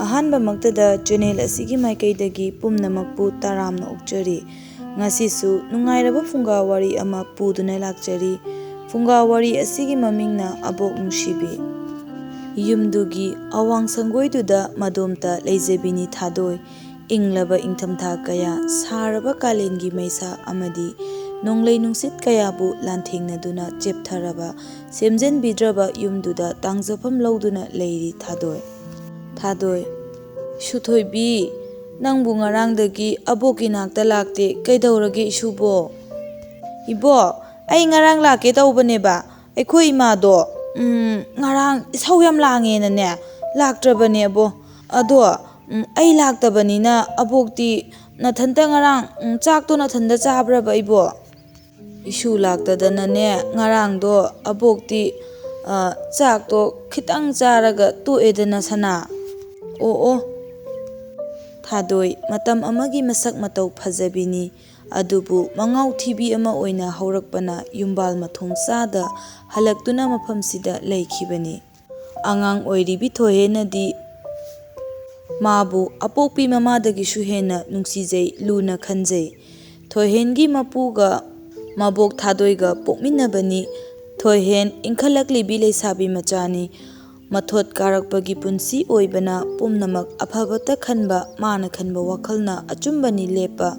ꯑꯍꯥꯟꯕꯃꯛꯇꯗ channel ꯑꯁꯤꯒꯤ ꯃꯥꯏꯀꯩꯗꯒꯤ ꯄꯨꯝꯅꯃꯛꯄꯨ ꯇꯔꯥꯝꯅ ꯑꯣꯛꯆꯔꯤ꯫ ꯉꯁꯤꯁꯨ ꯅꯨꯡꯉꯥꯏꯔꯕ ꯐꯨꯡꯒꯥ ꯋꯥꯔꯤ ꯑꯃ ꯄꯨꯗꯨꯅ ꯂꯥꯛꯆꯔꯤ꯫ ꯐꯨꯡꯒꯥ ꯋꯥꯔꯤ ꯑꯁꯤꯒꯤ ꯃꯃꯤꯡꯅ ꯑꯕꯣꯛ ꯅꯨꯡꯁꯤꯕꯤ꯫ ꯌꯨꯝꯗꯨꯒꯤ ꯑꯋꯥꯡ ꯁꯪꯒꯣꯏꯗꯨꯗ ꯃꯗꯣꯝꯇ ꯂꯩꯖꯕꯤꯅꯤ ꯊꯥꯗꯣꯏ꯫ ꯏꯪꯂꯕ ꯏꯪꯊꯝꯊꯥ ꯀꯌꯥ, ꯁꯥꯔꯕ ꯀꯥꯂꯦꯟꯒꯤ ꯃꯩꯁꯥ ꯑꯃꯗꯤ ꯅꯣꯡꯂꯩ ꯅꯨꯡꯁꯤꯠ ꯀꯌꯥꯕꯨ ꯂꯥꯟꯊꯦꯡꯅꯗꯨꯅ ꯆꯦꯞꯊꯔꯕ, ꯁꯦꯝꯖꯤꯟꯕꯤꯗ꯭ꯔꯕ ꯌꯨꯝꯗꯨꯗ ꯇꯥꯡꯖꯐꯝ ꯂꯧꯗꯨꯅ ꯂꯩꯔꯤ ꯊꯥꯗꯣꯏ꯫ ꯊꯥꯗꯣꯏ: ꯏꯁꯨꯊꯣꯏꯕꯤ, ꯅꯪꯕꯨ ꯉꯔꯥꯡꯗꯒꯤ ꯑꯕꯣꯛꯀꯤ ꯅꯥꯛꯇ ꯂꯥꯛꯇꯦ, ꯀꯩꯗꯧꯔꯒꯦ ꯏꯁꯨꯕꯣ? ꯏꯕꯣꯛ, ꯑꯩ ꯉꯔꯥꯡ ꯂꯥꯛꯀꯦ ꯇꯧꯕꯅꯦꯕ, ꯑꯩꯈꯣꯏ ꯏꯃꯥꯗꯣ ꯉꯔꯥꯡ ꯏꯁꯧ ꯌꯥꯝ ꯂꯥꯡꯉꯦꯅꯅꯦ ꯂꯥꯛꯇ꯭ꯔꯕꯅꯦ ꯑꯕꯣ꯫ ꯑꯗꯣ ꯑꯩ ꯂꯥꯛꯇꯕꯅꯤꯅ ꯑꯕꯣꯛꯇꯤ ꯅꯊꯟꯇ ꯉꯔꯥꯡ ꯆꯥꯛꯇꯣ ꯅꯊꯟꯇ ꯆꯥꯕ꯭ꯔꯕ ꯏꯕꯣ? ꯏꯁꯨ ꯂꯥꯛꯇꯗꯅꯅꯦ ꯉꯔꯥꯡꯗꯣ ꯑꯕꯣꯛꯇꯤ ꯆꯥꯛꯇꯣ ꯈꯤꯇꯪ ꯆꯥꯔꯒ ꯇꯣꯛꯑꯦꯗꯅ ꯁꯅꯥ꯫ ꯑꯣ꯫ ꯊꯥꯗꯣꯏ ꯃꯇꯝ ꯑꯃꯒꯤ ꯃꯁꯛ ꯃꯇꯧ ꯐꯖꯕꯤꯅꯤ, ꯑꯗꯨꯕꯨ ꯃꯉꯥꯎ ꯊꯤꯕꯤ ꯑꯃ ꯑꯣꯏꯅ ꯍꯧꯔꯛꯄꯅ ꯌꯨꯝꯕꯥꯜ ꯃꯊꯣꯡ ꯆꯥꯗ ꯍꯜꯂꯛꯇꯨꯅ ꯃꯐꯝꯁꯤꯗ ꯂꯩꯈꯤꯕꯅꯤ꯫ ꯑꯉꯥꯡ ꯑꯣꯏꯔꯤꯕꯤ ꯊꯣꯏꯍꯦꯟꯅꯗꯤ ꯃꯥꯕꯨ ꯑꯄꯣꯛꯄꯤ ꯃꯃꯥꯗꯒꯤꯁꯨ ꯍꯦꯟꯅ ꯅꯨꯡꯁꯤꯖꯩ, ꯂꯨꯅ ꯈꯟꯖꯩ꯫ ꯊꯣꯏꯍꯦꯟꯒꯤ ꯃꯄꯨꯒ ꯃꯕꯣꯛ ꯊꯥꯗꯣꯏꯒ ꯄꯣꯛꯃꯤꯟꯅꯕꯅꯤ꯫ ꯊꯣꯏꯍꯦꯟ ꯏꯟꯈꯠꯂꯛꯂꯤꯕꯤ ꯂꯩꯁꯥꯕꯤ ꯃꯆꯥꯅꯤ꯫ ꯃꯊꯣꯠ ꯀꯥꯔꯛꯄꯒꯤ ꯄꯨꯟꯁꯤ ꯑꯣꯏꯕꯅ ꯄꯨꯝꯅꯃꯛ ꯑꯐꯕꯇ ꯈꯟꯕ, ꯃꯥꯅ ꯈꯟꯕ ꯋꯥꯈꯜꯅ ꯑꯆꯨꯝꯕꯅꯤ ꯂꯦꯞꯄ꯫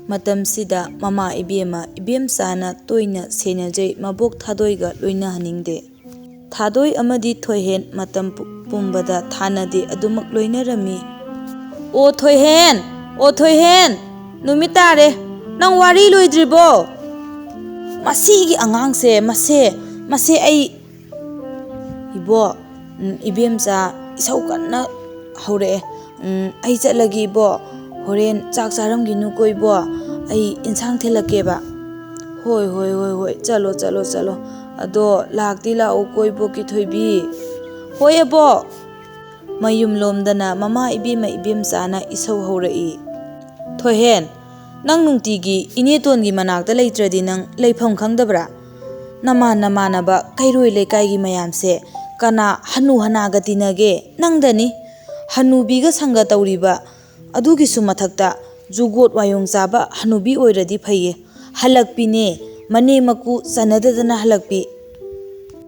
ꯃꯇꯝꯁꯤꯗ ꯃꯃꯥ ꯏꯕꯦꯝꯃ ꯏꯕꯦꯝꯆꯥꯅ ꯇꯣꯏꯅ ꯁꯦꯟꯅꯖꯩ, ꯃꯕꯣꯛ ꯊꯥꯗꯣꯏꯒ ꯂꯣꯏꯅꯍꯟꯅꯤꯡꯗꯦ꯫ ꯊꯥꯗꯣꯏ ꯑꯃꯗꯤ ꯊꯣꯏꯍꯦꯟ ꯃꯇꯝ ꯄꯨꯝꯕꯗ ꯊꯥꯅꯗꯦ, ꯑꯗꯨꯃꯛ ꯂꯣꯏꯅꯔꯝꯃꯤ꯫ ꯑꯣ ꯊꯣꯏꯍꯦꯟ, ꯑꯣ ꯊꯣꯏꯍꯦꯟ, ꯅꯨꯃꯤꯠ ꯇꯥꯔꯦ, ꯅꯪ ꯋꯥꯔꯤ ꯂꯣꯏꯗ꯭ꯔꯤꯕꯣ? ꯃꯁꯤꯒꯤ ꯑꯉꯥꯡꯁꯦ, ꯃꯁꯦ ꯑꯩ… ꯏꯕꯣꯛ, ꯏꯕꯦꯝꯆꯥ ꯏꯁꯧ ꯀꯟꯅ ꯍꯧꯔꯛꯑꯦ, ꯑꯩ ꯆꯠꯂꯒꯦ ꯏꯕꯣꯛ, ꯍꯣꯔꯦꯟ ꯆꯥꯛ ꯆꯥꯔꯝꯈꯤꯅꯨꯀꯣ ꯏꯕꯣꯛ, ꯑꯩ ꯏꯟꯁꯥꯡ ꯊꯤꯜꯂꯛꯀꯦꯕ꯫ ꯍꯣꯏ, ꯆꯠꯂꯣ. ꯑꯗꯣ ꯂꯥꯛꯇꯤ ꯂꯥꯛꯎꯀꯣ ꯏꯕꯣꯛꯀꯤ ꯊꯣꯏꯕꯤ꯫ ꯍꯣꯏ ꯑꯕꯣꯛ꯫ ꯃꯌꯨꯝꯂꯣꯝꯗꯅ ꯃꯃꯥ ꯏꯕꯦꯝꯃ ꯏꯕꯦꯝꯆꯥꯅ ꯏꯁꯧ ꯍꯧꯔꯛꯏ꯫ ꯊꯣꯏꯍꯦꯟ, ꯅꯪ ꯅꯨꯡꯇꯤꯒꯤ ꯏꯅꯦꯇꯣꯟꯒꯤ ꯃꯅꯥꯛꯇ ꯂꯩꯇ꯭ꯔꯗꯤ ꯅꯪ ꯂꯩꯐꯝ ꯈꯪꯗꯕ꯭ꯔꯥ? ꯅꯃꯥꯟꯅꯕ ꯀꯩꯔꯣꯏ ꯂꯩꯀꯥꯏꯒꯤ ꯃꯌꯥꯝꯁꯦ ꯀꯅꯥ ꯍꯅꯨ ꯍꯅꯥꯒ ꯇꯤꯟꯅꯒꯦ? ꯅꯪꯗꯅꯤ꯫ ꯍꯅꯨꯕꯤꯒ ꯁꯪꯒ ꯇꯧꯔꯤꯕ, ꯑꯗꯨꯒꯤꯁꯨ ꯃꯊꯛꯇ ꯖꯨꯒꯣꯠ ꯋꯥꯌꯣꯡ ꯆꯥꯕ ꯍꯅꯨꯕꯤ ꯑꯣꯏꯔꯗꯤ ꯐꯩꯌꯦ, ꯍꯜꯂꯛꯄꯤꯅꯦ, ꯃꯅꯦꯝ ꯃꯀꯨ ꯆꯟꯅꯗꯗꯅ ꯍꯜꯂꯛꯄꯤ꯫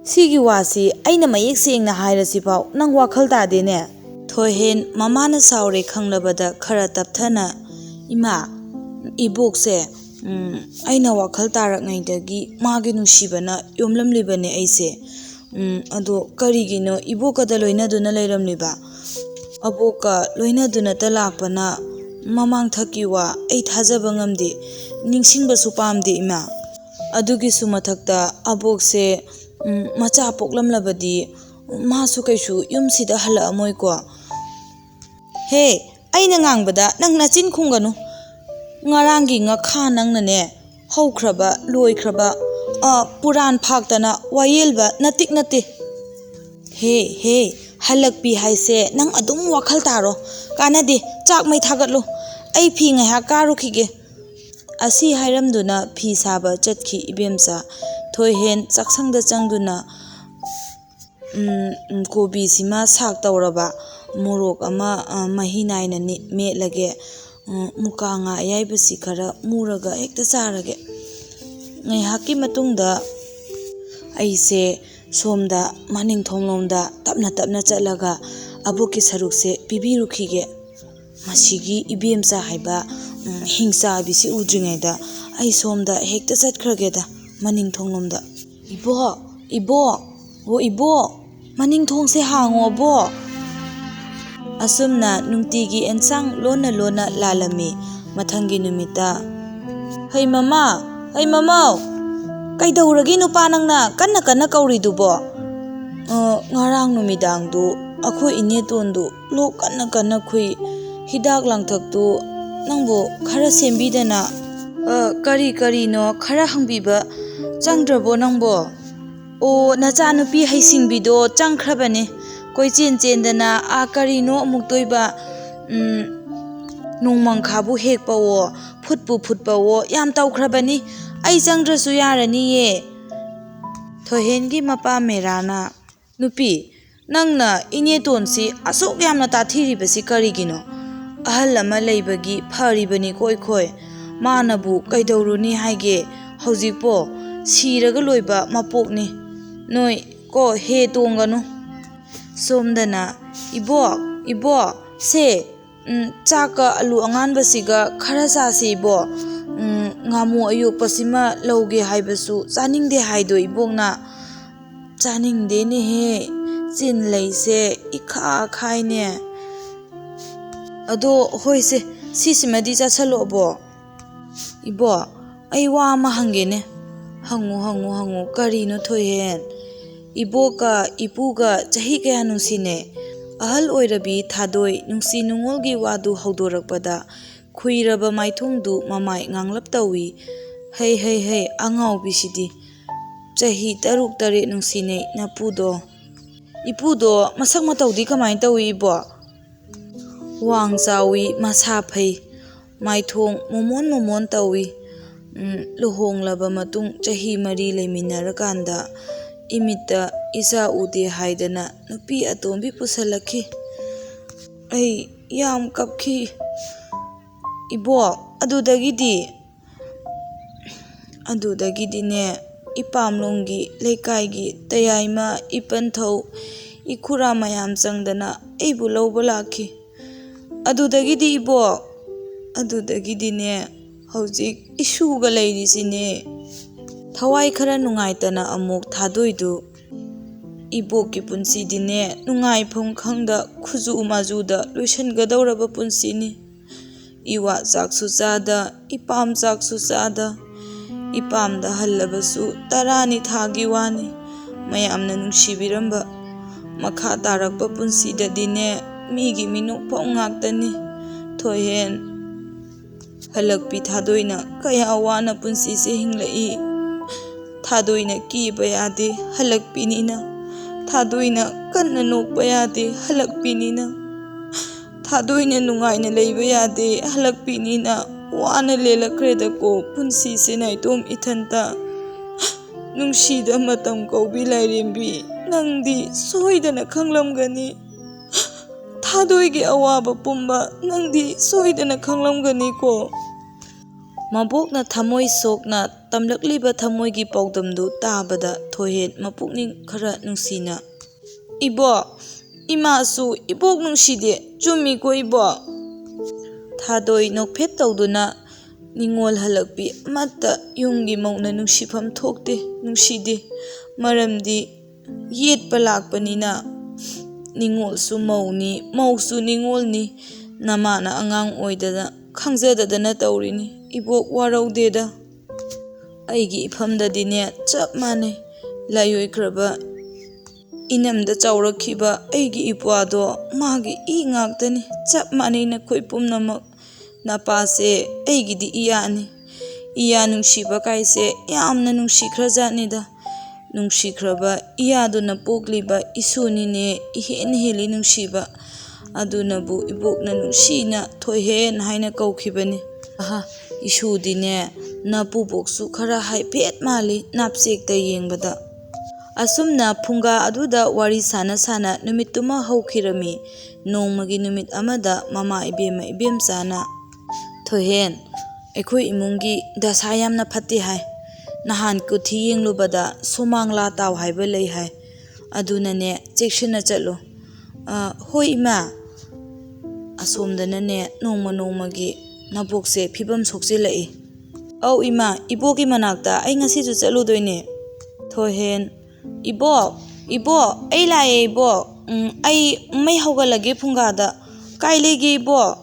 ꯁꯤꯒꯤ ꯋꯥꯁꯤ ꯑꯩꯅ ꯃꯌꯦꯛ ꯁꯦꯡꯅ ꯍꯥꯏꯔꯁꯤꯐꯥꯎ ꯅꯪ ꯋꯥꯈꯜ ꯇꯥꯗꯦꯅꯦ꯫ ꯊꯣꯏꯍꯦꯟ ꯃꯃꯥꯅ ꯁꯥꯎꯔꯦ ꯈꯪꯂꯕꯗ ꯈꯔ ꯇꯞꯊꯅ, ꯏꯃꯥ, ꯏꯕꯣꯛꯁꯦ ꯑꯩꯅ ꯋꯥꯈꯜ ꯇꯥꯔꯛꯉꯩꯗꯒꯤ ꯃꯥꯒꯤ ꯅꯨꯡꯁꯤꯕꯅ ꯌꯣꯝꯂꯝꯂꯤꯕꯅꯦ ꯑꯩꯁꯦ꯫ ꯑꯗꯣ ꯀꯔꯤꯒꯤꯅꯣ ꯏꯕꯣꯛꯀꯗ ꯂꯣꯏꯅꯗꯨꯅ ꯂꯩꯔꯝꯂꯤꯕ? ꯑꯕꯣꯛꯀ ꯂꯣꯏꯅꯗꯨꯅꯇ ꯂꯥꯛꯄꯅ ꯃꯃꯥꯡꯊꯛꯀꯤ ꯋꯥ ꯑꯩ ꯊꯥꯖꯕ ꯉꯝꯗꯦ, ꯅꯤꯡꯁꯤꯡꯕꯁꯨ ꯄꯥꯝꯗꯦ ꯏꯃꯥ꯫ ꯑꯗꯨꯒꯤꯁꯨ ꯃꯊꯛꯇ ꯑꯕꯣꯛꯁꯦ ꯃꯆꯥ ꯄꯣꯛꯂꯝꯂꯕꯗꯤ ꯃꯥꯁꯨ ꯀꯩꯁꯨ ꯌꯨꯝꯁꯤꯗ ꯍꯜꯂꯛꯑꯝꯃꯣꯏꯀꯣ꯫ ꯍꯦ, ꯑꯩꯅ ꯉꯥꯡꯕꯗ ꯅꯪ ꯅꯆꯤꯟ ꯈꯨꯝꯒꯅꯨ꯫ ꯉꯔꯥꯡꯒꯤ ꯉꯈꯥ ꯅꯪꯅꯅꯦ ꯍꯧꯈ꯭ꯔꯕ ꯂꯣꯏꯈ꯭ꯔꯕ ꯄꯨꯔꯥꯟ ꯐꯥꯛꯇꯅ ꯋꯥꯌꯦꯜꯕ ꯅꯠꯇꯤꯛ ꯅꯠꯇꯦ꯫ ꯍꯦ, ꯍꯜꯂꯛꯄꯤ ꯍꯥꯏꯁꯦ ꯅꯪ ꯑꯗꯨꯝ ꯋꯥꯈꯜ ꯇꯥꯔꯣ, ꯀꯥꯟꯅꯗꯦ, ꯆꯥꯛ ꯃꯩ ꯊꯥꯒꯠꯂꯨ, ꯑꯩ ꯐꯤ ꯉꯥꯏꯍꯥꯛ ꯀꯥꯔꯨꯈꯤꯒꯦ꯫ ꯑꯁꯤ ꯍꯥꯏꯔꯝꯗꯨꯅ ꯐꯤ ꯁꯥꯕ ꯆꯠꯈꯤ ꯏꯕꯦꯝꯆꯥ꯫ ꯊꯣꯏꯍꯦꯟ ꯆꯥꯛꯁꯪꯗ ꯆꯪꯗꯨꯅ ꯀꯣꯕꯤꯁꯤꯃ ꯁꯥꯛ ꯇꯧꯔꯕ, ꯃꯣꯔꯣꯛ ꯑꯃ ꯃꯍꯤ ꯅꯥꯏꯅ ꯃꯦꯠꯂꯒꯦ, ꯃꯨꯀꯥ ꯉꯥ ꯑꯌꯥꯏꯕꯁꯤ ꯈꯔ ꯃꯨꯔꯒ ꯍꯦꯛꯇ ꯆꯥꯔꯒꯦ꯫ ꯉꯥꯏꯍꯥꯛꯀꯤ ꯃꯇꯨꯡꯗ ꯑꯩꯁꯦ ꯁꯣꯝꯗ ꯃꯅꯤꯡꯊꯣꯡꯂꯣꯝꯗ ꯇꯞꯅ ꯆꯠꯂꯒ ꯑꯕꯣꯛꯀꯤ ꯁꯔꯨꯛꯁꯦ ꯄꯤꯕꯤꯔꯨꯈꯤꯒꯦ꯫ ꯃꯁꯤꯒꯤ ꯏꯕꯦꯝꯆꯥ ꯍꯥꯏꯕ ꯍꯤꯡꯆꯥꯕꯤꯁꯤ ꯎꯗ꯭ꯔꯤꯉꯩꯗ ꯑꯩ ꯁꯣꯝꯗ ꯍꯦꯛꯇ ꯆꯠꯈ꯭ꯔꯒꯦꯗ, ꯃꯅꯤꯡꯊꯣꯡꯂꯣꯝꯗ꯫ ꯏꯕꯣꯛ, ꯃꯅꯤꯡꯊꯣꯡꯁꯦ ꯍꯥꯡꯉꯣ ꯑꯕꯣꯛ꯫ ꯑꯁꯨꯝꯅ ꯅꯨꯡꯇꯤꯒꯤ ꯑꯦꯟꯁꯥꯡ ꯂꯣꯟꯅ ꯂꯥꯜꯂꯝꯃꯤ꯫ ꯃꯊꯪꯒꯤ ꯅꯨꯃꯤꯠꯇ, ꯍꯩ ꯃꯃꯧ, ꯀꯩꯗꯧꯔꯒꯦ ꯅꯨꯄꯥ ꯅꯪꯅ ꯀꯟꯅ ꯀꯧꯔꯤꯗꯨꯕꯣ? ꯉꯔꯥꯡ ꯅꯨꯃꯤꯗꯥꯡꯗꯨ ꯑꯩꯈꯣꯏ ꯏꯅꯦꯇꯣꯟꯗꯨ ꯂꯣꯛ ꯀꯟꯅ ꯈꯨꯏ, ꯍꯤꯗꯥꯛ ꯂꯥꯡꯊꯛꯇꯨ ꯅꯪꯕꯨ ꯈꯔ ꯁꯦꯝꯕꯤꯗꯅ꯫ ꯀꯔꯤꯅꯣ ꯈꯔ ꯍꯪꯕꯤꯕ ꯆꯪꯗ꯭ꯔꯕꯣ ꯅꯪꯕꯣ? ꯑꯣ, ꯅꯆꯥꯅꯨꯄꯤ ꯍꯩꯁꯤꯡꯕꯤꯗꯣ ꯆꯪꯈ꯭ꯔꯕꯅꯦ, ꯀꯣꯏꯆꯦꯟ ꯆꯦꯟꯗꯅ ꯀꯔꯤꯅꯣ ꯑꯃꯨꯛ ꯇꯣꯏꯕ, ꯅꯣꯡꯃꯪꯈꯥꯕꯨ ꯍꯦꯛꯄꯋꯣ, ꯐꯨꯠꯄꯨ ꯐꯨꯠꯄꯋꯣ, ꯌꯥꯝ ꯇꯧꯈ꯭ꯔꯕꯅꯤ, ꯑꯩ ꯆꯪꯗ꯭ꯔꯁꯨ ꯌꯥꯔꯅꯤꯌꯦ꯫ ꯊꯣꯏꯍꯦꯟꯒꯤ ꯃꯄꯥ ꯃꯦꯔꯥꯅ, ꯅꯨꯄꯤ, Nangna inetonsi asok yamna tathiribasi karigino. Ahal ama leibagi pharibani koikhoi. Manabu kaidoruni haige hojikpo siraga loiba mapokni. Noi ko he tonganu. Somdana ibo se chaka alu anganbasiga khara sasi ibo. Ngamu ayokpasima lauge haibasu chaningde haido ibokna. Chaningde ne he chin leise ikha khaine. Ado hoise sisimadi chachalo bo. Ibo ai wa ama hangene. Hangu karino thoyen. Iboka ipuga chahi kaya nungsine. Ahal oirabi thadoi nungsi nungolgi wadu haudorakpada khuiraba maithungdu mamai nganglap tawi. Hey angau bisidi. Chahi taruk tare nungsine napudo. Ipudo masak matawdi kamay tawi ibo. Wang chawi masa phai. Maithong momon tawi. Luhong laba matung chahi mari leiminarakanda. Imita isa ude haidana nupi atombi pusalaki. Ay yam kapki. Ibo adudagidi ne ipamlongi leikaigi tayaima ipanthau ikura mayam changdana aibu lawba laki. Adudagidi ibo adudagidi ne hojik isuga leirisine. Thawai khara nungaitana amuk thadoidu. Iboki punsi dine nungai phom khangda khuju majuda loisangadawraba punsini. Iwa chaksu chada ipam chaksu chada. Ipamda hallabasu tarani thagi wani. Mayamna nungsibiramba. Makha tarakpa punsida dine migi minokpong ngaktani. Thoyen halakpi thadoina kaya wana punsi se hinglai. Thadoina kiba yade halakpinina. Thadoina kanna nokpa yade halakpinina. Thadoina nungaina leiba yade halakpinina. Wana lelakreda ko punsi se naitom ithanta. Nungsida matam kaubi lairembi. Nangdi soidana khanglamgani. Thadoigi awaba pumba nangdi soidana khanglamgani ko. Mabokna thamoi sokna tamlakliba thamoigi paudamdu tabada thohen mapukning khara nungsina. Ibo imasu ibok nungshide chumi ko ibo. Thadoi nokphet tawduna ningol halakpi matta yunggi mauna nungsifam thokte nungside. Maramdi yetpa lakpanina. Ningol su mauni mausu ningolni. Namana angang oidada khangzadadana tawrini. Ibok waraudeda. Aigi ifamda dine chap mane. Layoikraba inamda chawrakhiba aigi ipwado magi I ngaktani chap mane na khoipum namak. Napase aigidi iyani. Iya nungshiba kaise yamna nungshikhrajatnida. Nungshikhraba iyaduna pokliba isunine ihen heli nungshiba. Adunabu ibokna nungshina thohen haina kaukhibani. Aha isu dine napu boksu khara haipet mali napsekta yengbada. Asumna phunga aduda wari sana numituma haukhirami. Nongmagi numit amada mama ibem sana. Thohen ekhoi imungi dasa yamna phatti hai. Nahan kuthi yenglubada somangla taw haiba lei hai. Adunane chekshina chalo. Hoi ima. Asomdanane nongmagi nabokse phibam soksilai. Au ima iboki manakta ai ngasisu chaludoine. Thohen ibo ai lae ibo. Ai mai haugalage phungada. Kai lege ibo.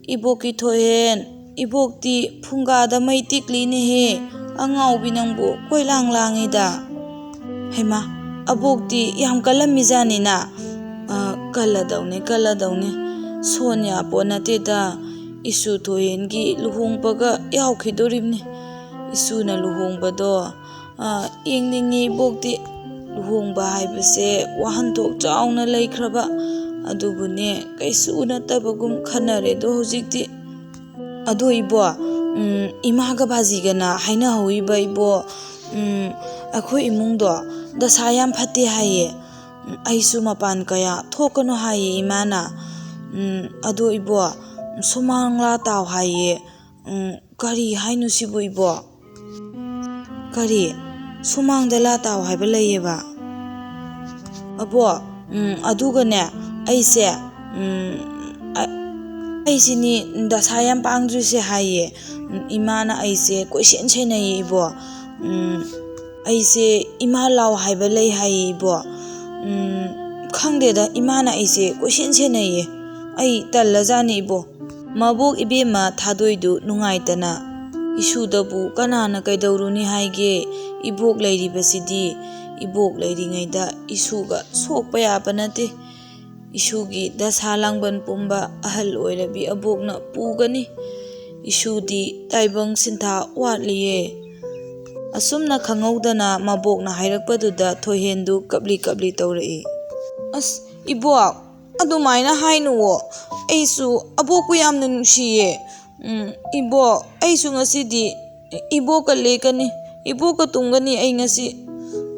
Iboki thohen ibokti phungada mai tikline he. Angau binangbo koilang langida. Hema abokti yam kalamizani na. Kaladawne. Sonya ponateda. Isu thohengi luhongpaga yaukhidoribni. Isuna luhongbado yengningi bokti luhongba haibase wahantok chauna laikhraba. Adubune kaisu natabagum khanare do hojikti. Ado ibo imaga bazigana haina hoiba ibo. Akhoi imungdo dasa yam phatti haye. ꯑꯩꯁꯨ ꯃꯄꯥꯟ ꯀꯌꯥ ꯊꯣꯛꯀꯅꯨ ꯍꯥꯏꯌꯦ ꯏꯃꯥꯅ ꯑꯗꯣ ꯏꯕꯣ ꯁꯨꯃꯥꯡꯂꯥ ꯇꯥꯎ ꯍꯥꯏꯌꯦ ꯀꯔꯤ ꯍꯥꯏꯅꯣ ꯁꯤꯕꯨ ꯏꯕꯣ ꯀꯔꯤ ꯁꯨꯃꯥꯡꯗ ꯂꯥ ꯇꯥꯎ ꯍꯥꯏꯕ ꯂꯩꯌꯦꯕ ꯑꯕꯣ ꯑꯗꯨꯒꯅꯦ ꯑꯩꯁꯤꯅꯤ ꯗꯁꯥ ꯌꯥꯝ ꯄꯥꯡꯗ꯭ꯔꯤꯁꯦ ꯍꯥꯏꯌꯦ ꯏꯃꯥꯅ ꯑꯩꯁꯦ ꯀꯣꯏꯁꯦꯟ ꯁꯦꯟꯅꯩꯌꯦ ꯏꯕꯣ ꯑꯩꯁꯦ ꯏꯃꯥ ꯂꯥꯎ ꯍꯥꯏꯕ ꯂꯩ ꯍꯥꯏꯌꯦ ꯏꯕꯣ ꯈꯪꯗꯦꯗ ꯏꯃꯥꯅ ꯑꯩꯁꯦ ꯀꯣꯏꯁꯦꯟ ꯁꯦꯟꯅꯩꯌꯦ ꯑꯩ ꯇꯜꯂꯖꯥꯠꯅꯤ ꯏꯕꯣ ꯃꯕꯣꯛ ꯏꯕꯦꯝꯃ ꯊꯥꯗꯣꯏꯗꯨ ꯅꯨꯡꯉꯥꯏꯇꯅ ꯏꯁꯨꯗꯕꯨ ꯀꯅꯥꯅ ꯀꯩꯗꯧꯔꯨꯅꯤ ꯍꯥꯏꯒꯦ ꯏꯕꯣꯛ ꯂꯩꯔꯤꯕꯁꯤꯗꯤ ꯏꯕꯣꯛ ꯂꯩꯔꯤꯉꯩꯗ ꯏꯁꯨꯒ ꯁꯣꯛꯄ ꯌꯥꯕ ꯅꯠꯇꯦ ꯏꯁꯨꯒꯤ ꯗꯁꯥ ꯂꯥꯡꯕꯟ ꯄꯨꯝꯕ ꯑꯍꯜ ꯑꯣꯏꯔꯕꯤ ꯑꯕꯣꯛꯅ ꯄꯨꯒꯅꯤ ꯏꯁꯨꯗꯤ ꯇꯥꯏꯕꯪ ꯁꯤꯟꯊꯥ ꯋꯥꯠꯂꯤꯌꯦ ꯑꯁꯨꯝꯅ ꯈꯪꯍꯧꯗꯅ ꯃꯕꯣꯛꯅ ꯍꯥꯏꯔꯛꯄꯗꯨꯗ ꯊꯣꯏꯍꯦꯟꯗꯨ ꯀꯞꯂꯤ ꯀꯞꯂꯤ ꯇꯧꯔꯛꯏ ꯑꯁ ꯏꯕꯣꯛ ꯑꯗꯨꯃꯥꯏꯅ ꯍꯥꯏꯅꯨꯋꯣ ꯑꯩꯁꯨ ꯑꯕꯣꯛꯄꯨ ꯌꯥꯝꯅ ꯅꯨꯡꯁꯤꯌꯦ ꯏꯕꯣꯛ ꯑꯩꯁꯨ ꯉꯁꯤꯗꯤ ꯏꯕꯣꯛꯀ ꯂꯦꯛꯀꯅꯤ ꯏꯕꯣꯛꯀ ꯇꯨꯝꯒꯅꯤ ꯑꯩ ꯉꯁꯤ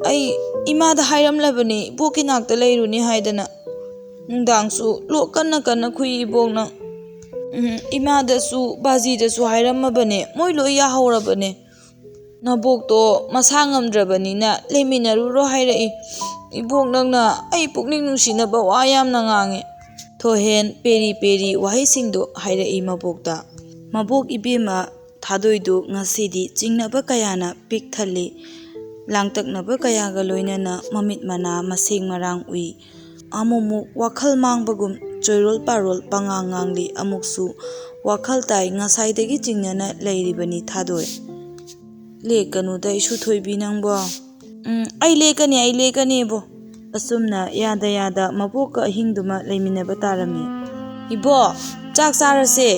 ꯑꯩ ꯏꯃꯥꯗ ꯍꯥꯏꯔꯝꯂꯕꯅꯤ ꯏꯕꯣꯛꯀꯤ ꯅꯥꯛꯇ ꯂꯩꯔꯨꯅꯤ ꯍꯥꯏꯗꯅ ꯅꯨꯡꯗꯥꯡꯁꯨ ꯂꯣꯛ ꯀꯟꯅ ꯀꯟꯅ ꯈꯨꯏ ꯏꯕꯣꯛꯅ ꯏꯃꯥꯗꯁꯨ ꯕꯥꯖꯤꯗꯁꯨ ꯍꯥꯏꯔꯝꯃꯕꯅꯦ ꯃꯣꯏ ꯂꯣꯏ ꯌꯥꯍꯧꯔꯕꯅꯦ ꯅꯕꯣꯛꯇꯣ ꯃꯁꯥ ꯉꯝꯗ꯭ꯔꯕꯅꯤꯅ ꯂꯩꯃꯤꯟꯅꯔꯨꯔꯣ ꯍꯥꯏꯔꯛꯏ ꯏꯕꯣꯛ ꯅꯪꯅ ꯑꯩ ꯄꯨꯛꯅꯤꯡ ꯅꯨꯡꯁꯤꯅꯕ ꯋꯥ ꯌꯥꯝꯅ ꯉꯥꯡꯉꯦ ꯊꯣꯏꯍꯦꯟ ꯄꯦꯔꯤ ꯄꯦꯔꯤ ꯋꯥꯍꯩꯁꯤꯡꯗꯨ ꯍꯥꯏꯔꯛꯏ ꯃꯕꯣꯛꯇ ꯃꯕꯣꯛ ꯏꯕꯦꯝꯃ ꯊꯥꯗꯣꯏꯗꯨ ꯉꯁꯤꯗꯤ ꯆꯤꯡꯅꯕ ꯀꯌꯥꯅ ꯄꯤꯛ ꯊꯜꯂꯤ ꯂꯥꯡꯇꯛꯅꯕ ꯀꯌꯥꯒ ꯂꯣꯏꯅꯅ ꯃꯃꯤꯠ ꯃꯅꯥ ꯃꯁꯦꯡ ꯃꯔꯥꯡ ꯎꯏ ꯑꯃꯨꯛꯃꯨꯛ ꯋꯥꯈꯜ ꯃꯥꯡꯕꯒꯨꯝ ꯆꯣꯏꯔꯣꯜ ꯄꯥꯔꯣꯜ ꯄꯉꯥꯡ ꯉꯥꯡꯂꯤ ꯑꯃꯨꯛꯁꯨ ꯋꯥꯈꯜ ꯇꯥꯏ ꯉꯁꯥꯏꯗꯒꯤ ꯆꯤꯡꯅꯅ ꯂꯩꯔꯤꯕꯅꯤ ꯊꯥꯗꯣꯏ ꯂꯦꯛꯀꯅꯨꯗ ꯏꯁꯨ ꯊꯣꯏꯕꯤ ꯅꯪꯕꯣ ꯑꯩ ꯂꯦꯛꯀꯅꯤꯕꯣ ꯑꯁꯨꯝꯅ ꯌꯥꯗ ꯌꯥꯗ ꯃꯕꯣꯛꯀ ꯑꯍꯤꯡꯗꯨꯃ ꯂꯩꯃꯤꯟꯅꯕ ꯇꯥꯔꯝꯃꯤ ꯏꯕꯣ ꯆꯥꯛ ꯆꯥꯔꯁꯦ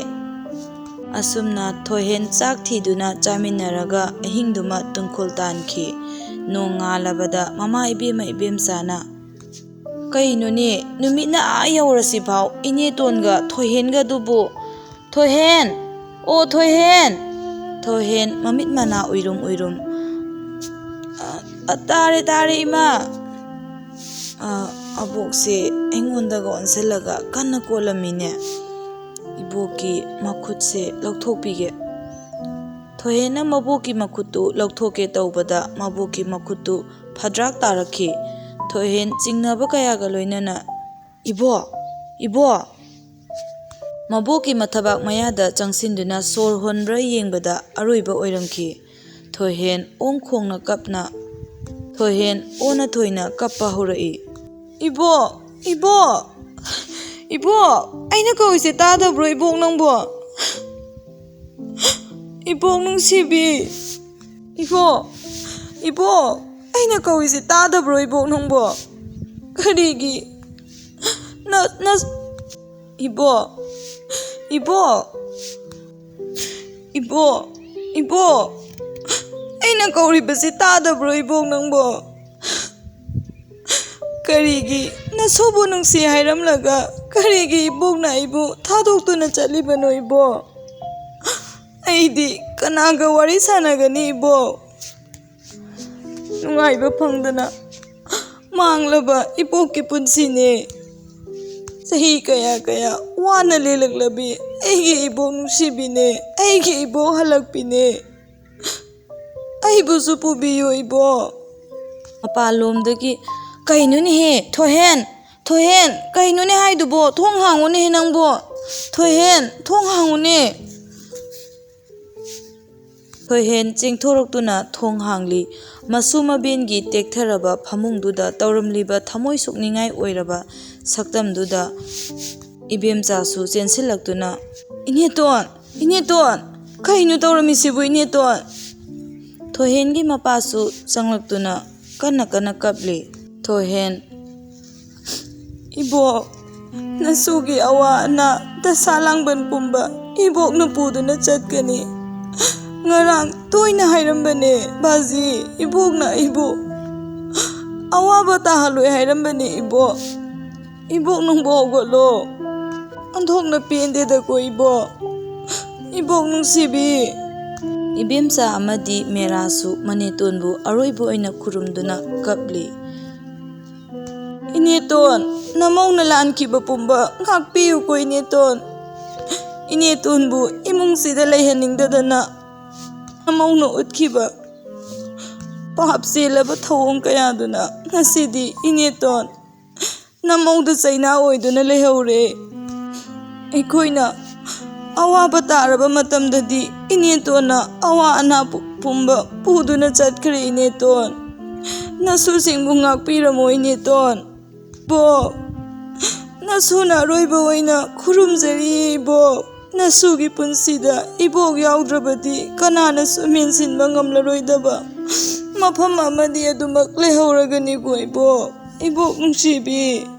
ꯑꯁꯨꯝꯅ ꯊꯣꯏꯍꯦꯟ ꯆꯥꯛ ꯊꯤꯗꯨꯅ ꯆꯥꯃꯤꯟꯅꯔꯒ ꯑꯍꯤꯡꯗꯨꯃ ꯇꯨꯡꯈꯨꯜ ꯇꯥꯟꯈꯤ ꯅꯣꯡ ꯉꯥꯜꯂꯕꯗ ꯃꯃꯥ ꯏꯕꯦꯝꯃ ꯏꯕꯦꯝꯆꯥꯅ ꯀꯩꯅꯣꯅꯦ ꯅꯨꯃꯤꯠꯅ ꯌꯧꯔꯁꯤꯐꯥꯎ ꯏꯅꯦꯇꯣꯟꯒ ꯊꯣꯏꯍꯦꯟꯒꯗꯨꯕꯨ ꯊꯣꯏꯍꯦꯟ ꯑꯣ ꯊꯣꯏꯍꯦꯟ ꯃꯃꯤꯠ ꯃꯅꯥ ꯎꯏꯔꯨꯝ ꯎꯏꯔꯨꯝ ꯇꯥꯔꯦ ꯏꯃꯥ ꯑꯕꯣꯛꯁꯦ ꯑꯩꯉꯣꯟꯗꯒ ꯑꯣꯟꯁꯤꯜꯂꯒ ꯀꯟꯅ ꯀꯣꯜꯂꯝꯃꯤꯅꯦ ꯏꯕꯣꯛꯀꯤ ꯃꯈꯨꯠꯁꯦ ꯂꯧꯊꯣꯛꯄꯤꯒꯦ ꯊꯣꯏꯍꯦꯟꯅ ꯃꯕꯣꯛꯀꯤ ꯃꯈꯨꯠꯇꯨ ꯂꯧꯊꯣꯛꯀꯦ ꯇꯧꯕꯗ ꯃꯕꯣꯛꯀꯤ ꯃꯈꯨꯠꯇꯨ ꯐꯗ꯭ꯔꯥꯛ ꯇꯥꯔꯛꯈꯤ ꯊꯣꯏꯍꯦꯟ ꯆꯤꯡꯅꯕ ꯀꯌꯥꯒ ꯂꯣꯏꯅꯅ ꯏꯕꯣ ꯃꯕꯣꯛꯀꯤ ꯃꯊꯕꯥꯛ ꯃꯌꯥꯗ ꯆꯪꯁꯤꯟꯗꯨꯅ ꯁꯣꯔ ꯍꯣꯟꯕ꯭ꯔꯥ ꯌꯦꯡꯕꯗ ꯑꯔꯣꯏꯕ ꯑꯣꯏꯔꯝꯈꯤ ꯊꯣꯏꯍꯦꯟ ꯑꯣꯡ ꯈꯣꯡꯅ ꯀꯞꯅ ꯊꯣꯏꯍꯦꯟ ꯑꯣꯟꯅ ꯊꯣꯏꯅ ꯀꯞꯄ ꯍꯧꯔꯛꯏ ꯏꯕꯣ ꯑꯩꯅ ꯀꯧꯏꯁꯦ ꯇꯥꯗꯕ꯭ꯔꯣ ꯏꯕꯣꯛ ꯅꯪꯕꯣ ꯏꯕꯣꯛ ꯅꯨꯡꯁꯤꯕꯤ ꯏꯕꯣꯛ ꯑꯩꯅ ꯀꯧꯏꯁꯦ ꯇꯥꯗꯕ꯭ꯔꯣ ꯏꯕꯣꯛ ꯅꯪꯕꯣ ꯀꯔꯤꯒꯤ ꯏꯕꯣꯛ ꯑꯩꯅ ꯀꯧꯔꯤꯕꯁꯤ ꯇꯥꯗꯕ꯭ꯔꯣ ꯏꯕꯣꯛ ꯅꯪꯕꯣ ꯀꯔꯤꯒꯤ ꯅꯁꯨꯕꯨ ꯅꯨꯡꯁꯤ ꯍꯥꯏꯔꯝꯂꯒ ꯀꯔꯤꯒꯤ ꯏꯕꯣꯛꯅ ꯑꯩꯕꯨ ꯊꯥꯗꯣꯛꯇꯨꯅ ꯆꯠꯂꯤꯕꯅꯣ ꯏꯕꯣꯛ ꯑꯩꯗꯤ ꯀꯅꯥꯒ ꯋꯥꯔꯤ ꯁꯥꯟꯅꯒꯅꯤ ꯏꯕꯣꯛ ꯅꯨꯡꯉꯥꯏꯕ ꯐꯪꯗꯅ ꯃꯥꯡꯂꯕ ꯏꯕꯣꯛꯀꯤ ꯄꯨꯟꯁꯤꯅꯦ ꯆꯍꯤ ꯀꯌꯥ ꯋꯥꯅ ꯂꯦꯜꯂꯛꯂꯕꯤ ꯑꯩꯒꯤ ꯏꯕꯣꯛ ꯅꯨꯡꯁꯤꯕꯤꯅꯦ ꯑꯩꯒꯤ ꯏꯕꯣꯛ ꯍꯜꯂꯛꯄꯤꯅꯦ ꯑꯩꯕꯨꯁꯨ ꯄꯨꯕꯤꯌꯨ ꯏꯕꯣꯛ ꯃꯄꯥꯟꯂꯣꯝꯗꯒꯤ ꯀꯩꯅꯣꯅꯦꯍꯦ ꯊꯣꯏꯍꯦꯟ ꯀꯩꯅꯣꯅꯦ ꯍꯥꯏꯗꯨꯕꯣ ꯊꯣꯡ ꯍꯥꯡꯉꯨꯅꯦꯍꯦ ꯅꯪꯕꯣ ꯊꯣꯏꯍꯦꯟ ꯊꯣꯡ ꯍꯥꯡꯉꯨꯅꯦ ꯊꯣꯏꯍꯦꯟ ꯆꯦꯡꯊꯣꯔꯛꯇꯨꯅ ꯊꯣꯡ ꯍꯥꯡꯂꯤ ꯃꯁꯨ ꯃꯕꯦꯟꯒꯤ ꯇꯦꯛꯊꯔꯕ ꯐꯃꯨꯡꯗꯨꯗ ꯇꯧꯔꯝꯂꯤꯕ ꯊꯃꯣꯏ ꯁꯣꯛꯅꯤꯡꯉꯥꯏ ꯑꯣꯏꯔꯕ ꯁꯛꯇꯝꯗꯨꯗ ꯏꯕꯦꯝꯆꯥꯁꯨ ꯆꯦꯟꯁꯤꯜꯂꯛꯇꯨꯅ ꯏꯅꯦꯇꯣꯟ ꯀꯩꯅꯣ ꯇꯧꯔꯝꯃꯤꯁꯤꯕꯨ ꯏꯅꯦꯇꯣꯟ ꯊꯣꯏꯍꯦꯟꯒꯤ ꯃꯄꯥꯁꯨ ꯆꯪꯂꯛꯇꯨꯅ ꯀꯟꯅ ꯀꯞꯂꯤ ꯊꯣꯏꯍꯦꯟ ꯏꯕꯣꯛ ꯅꯁꯨꯒꯤ ꯑꯋꯥ ꯑꯅꯥ ꯗꯁꯥ ꯂꯥꯡꯕꯟ ꯄꯨꯝꯕ ꯏꯕꯣꯛꯅ ꯄꯨꯗꯨꯅ ꯆꯠꯀꯅꯤ ꯉꯔꯥꯡ ꯇꯣꯏꯅ ꯍꯥꯏꯔꯝꯕꯅꯦ ꯕꯥꯖꯤ ꯏꯕꯣꯛꯅ ꯑꯩꯕꯨ ꯑꯋꯥꯕ ꯇꯥꯍꯜꯂꯣꯏ ꯍꯥꯏꯔꯝꯕꯅꯦ ꯏꯕꯣꯛ ꯅꯪꯕꯨ ꯍꯧꯒꯠꯂꯣ ꯑꯣꯟꯊꯣꯛꯅ ꯄꯦꯟꯗꯦꯗꯀꯣ ꯏꯕꯣꯛ ꯅꯨꯡꯁꯤꯕꯤ ꯏꯕꯦꯝꯆꯥ ꯑꯃꯗꯤ ꯃꯦꯔꯥꯁꯨ ꯃꯅꯦꯇꯣꯟꯕꯨ ꯑꯔꯣꯏꯕ ꯑꯣꯏꯅ ꯈꯨꯔꯨꯝꯗꯨꯅ ꯀꯞꯂꯤ Ineton, namauna laankiba pumba ngakpiyuko Ineton. Inetonbu imungsida layhaningdadana namauna utkiba papselaba thawong kayaduna ngasidi Ineton namauda chaina oiduna layhaure. Aikoina awaba taraba matamdadi Inetonna awa ana pumba puduna chatkare Ineton. Nasu singbu ngakpiramo Ineton. Bo nasuna aroiba oina khurumjari Ibok. Nasugi punsida Ibok yaudrabadi kananasu mensinba ngamlaroidaba mafam amadi adumak layhauragani ko Ibok. Ebok Nungshibi.